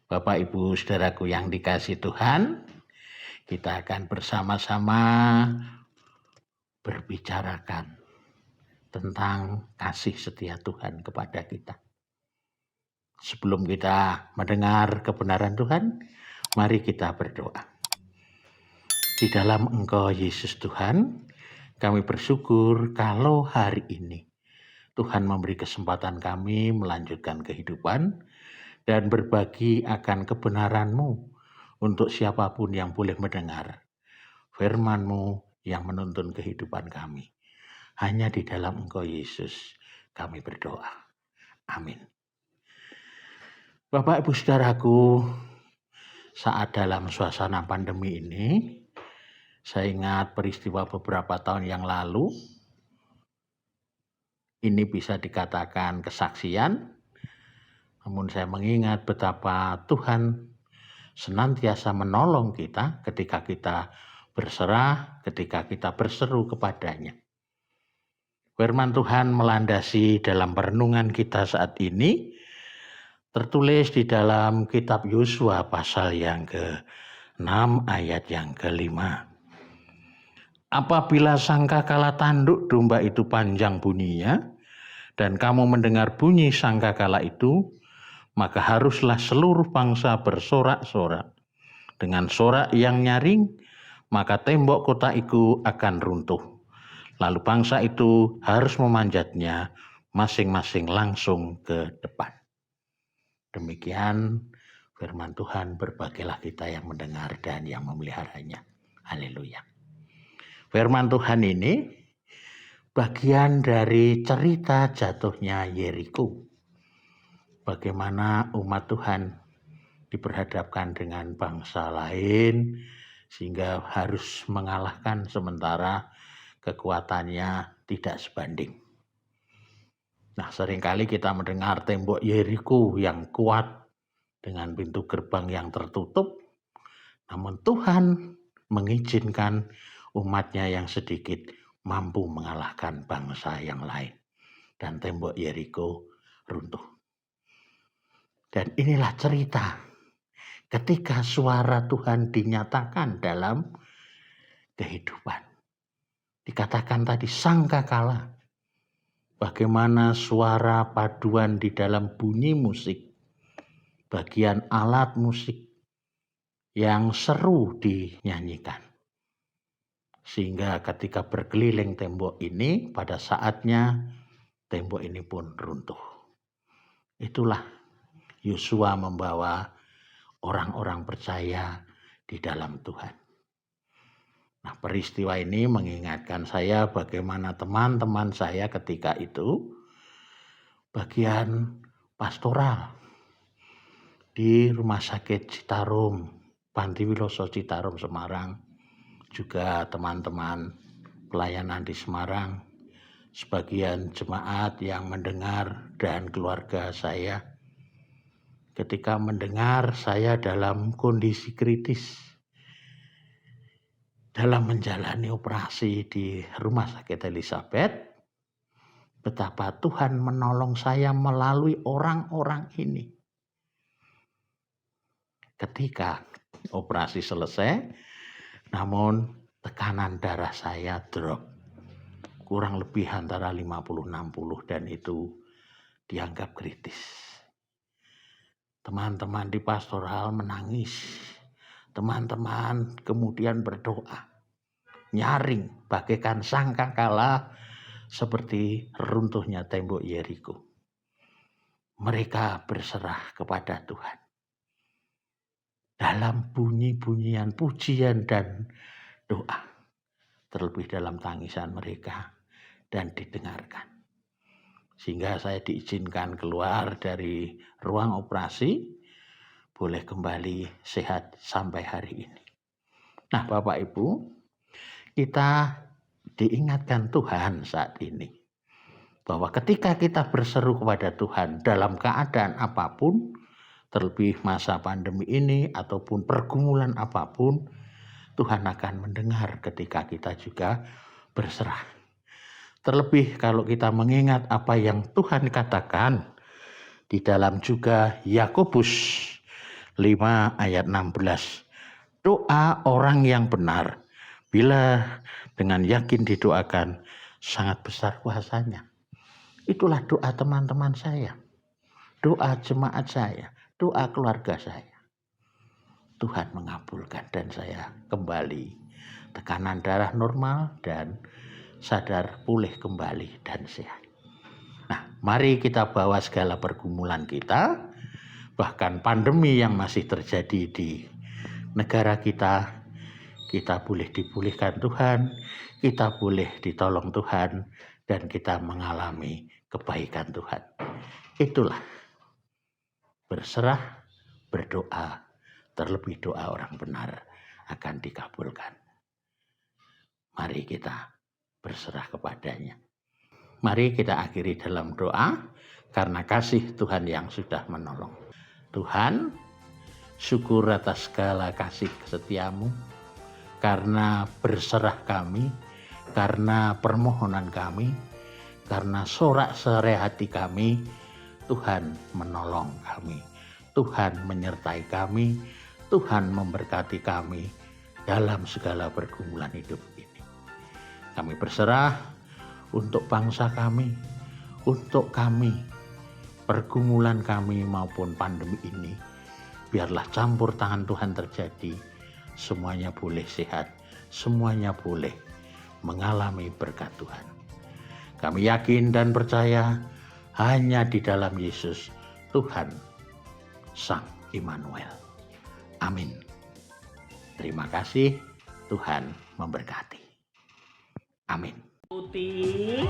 Bapak, Ibu, Saudaraku yang dikasihi Tuhan, kita akan bersama-sama berbicarakan tentang kasih setia Tuhan kepada kita. Sebelum kita mendengar kebenaran Tuhan, mari kita berdoa. Di dalam Engkau Yesus Tuhan, kami bersyukur kalau hari ini Tuhan memberi kesempatan kami melanjutkan kehidupan dan berbagi akan kebenaran-Mu untuk siapapun yang boleh mendengar firman-Mu yang menuntun kehidupan kami. Hanya di dalam Engkau Yesus kami berdoa. Amin. Bapak, Ibu, Saudaraku, saat dalam suasana pandemi ini, saya ingat peristiwa beberapa tahun yang lalu. Ini bisa dikatakan kesaksian, namun saya mengingat betapa Tuhan senantiasa menolong kita ketika kita berserah, ketika kita berseru kepadanya. Firman Tuhan melandasi dalam perenungan kita saat ini, tertulis di dalam kitab Yosua pasal yang ke-6 ayat yang ke-5. Apabila sangkakala tanduk domba itu panjang bunyinya, dan kamu mendengar bunyi sangkakala itu, maka haruslah seluruh bangsa bersorak-sorak. Dengan sorak yang nyaring, maka tembok kota itu akan runtuh. Lalu bangsa itu harus memanjatnya masing-masing langsung ke depan. Demikian firman Tuhan, berbahagialah kita yang mendengar dan yang memeliharanya. Haleluya. Firman Tuhan ini bagian dari cerita jatuhnya Yeriko. Bagaimana umat Tuhan diperhadapkan dengan bangsa lain sehingga harus mengalahkan sementara kekuatannya tidak sebanding. Nah, seringkali kita mendengar tembok Yeriko yang kuat dengan pintu gerbang yang tertutup, namun Tuhan mengizinkan umatnya yang sedikit mampu mengalahkan bangsa yang lain, dan tembok Yeriko runtuh. Dan inilah cerita ketika suara Tuhan dinyatakan dalam kehidupan. Dikatakan tadi sangkakala, bagaimana suara paduan di dalam bunyi musik, bagian alat musik yang seru dinyanyikan. Sehingga ketika berkeliling tembok ini, pada saatnya tembok ini pun runtuh. Itulah Yosua membawa orang-orang percaya di dalam Tuhan. Nah, peristiwa ini mengingatkan saya bagaimana teman-teman saya ketika itu bagian pastoral di Rumah Sakit Citarum, Panti Wiloso Citarum, Semarang, juga teman-teman pelayanan di Semarang, sebagian jemaat yang mendengar dan keluarga saya. Ketika mendengar saya dalam kondisi kritis dalam menjalani operasi di Rumah Sakit Elizabeth, betapa Tuhan menolong saya melalui orang-orang ini. Ketika operasi selesai, namun tekanan darah saya drop kurang lebih antara 50-60, dan itu dianggap kritis. Teman-teman di pastoral menangis. Teman-teman kemudian berdoa, nyaring bagaikan sangkakala seperti runtuhnya tembok Yeriko. Mereka berserah kepada Tuhan dalam bunyi-bunyian pujian dan doa, terlebih dalam tangisan mereka, dan didengarkan. Sehingga saya diizinkan keluar dari ruang operasi, boleh kembali sehat sampai hari ini. Nah, Bapak Ibu, kita diingatkan Tuhan saat ini bahwa ketika kita berseru kepada Tuhan dalam keadaan apapun, terlebih masa pandemi ini ataupun pergumulan apapun, Tuhan akan mendengar ketika kita juga berserah. Terlebih kalau kita mengingat apa yang Tuhan katakan di dalam juga Yakobus 5 ayat 16. Doa orang yang benar bila dengan yakin didoakan sangat besar kuasanya. Itulah doa teman-teman saya, doa jemaat saya, doa keluarga saya. Tuhan mengabulkan dan saya kembali tekanan darah normal dan sadar pulih kembali dan sehat. Nah, mari kita bawa segala pergumulan kita, bahkan pandemi yang masih terjadi di negara kita boleh dipulihkan Tuhan, kita boleh ditolong Tuhan, dan kita mengalami kebaikan Tuhan. Itulah berserah, berdoa, terlebih doa orang benar akan dikabulkan. Mari kita berserah kepadanya. Mari kita akhiri dalam doa karena kasih Tuhan yang sudah menolong. Tuhan, syukur atas segala kasih setiamu, karena berserah kami, karena permohonan kami, karena sorak-sorai hati kami, Tuhan menolong kami, Tuhan menyertai kami, Tuhan memberkati kami dalam segala pergumulan hidup ini. Kami berserah untuk bangsa kami, untuk kami, pergumulan kami maupun pandemi ini. Biarlah campur tangan Tuhan terjadi, semuanya boleh sehat, semuanya boleh mengalami berkat Tuhan. Kami yakin dan percaya hanya di dalam Yesus Tuhan Sang Immanuel. Amin. Terima kasih, Tuhan memberkati. Amin. Putih.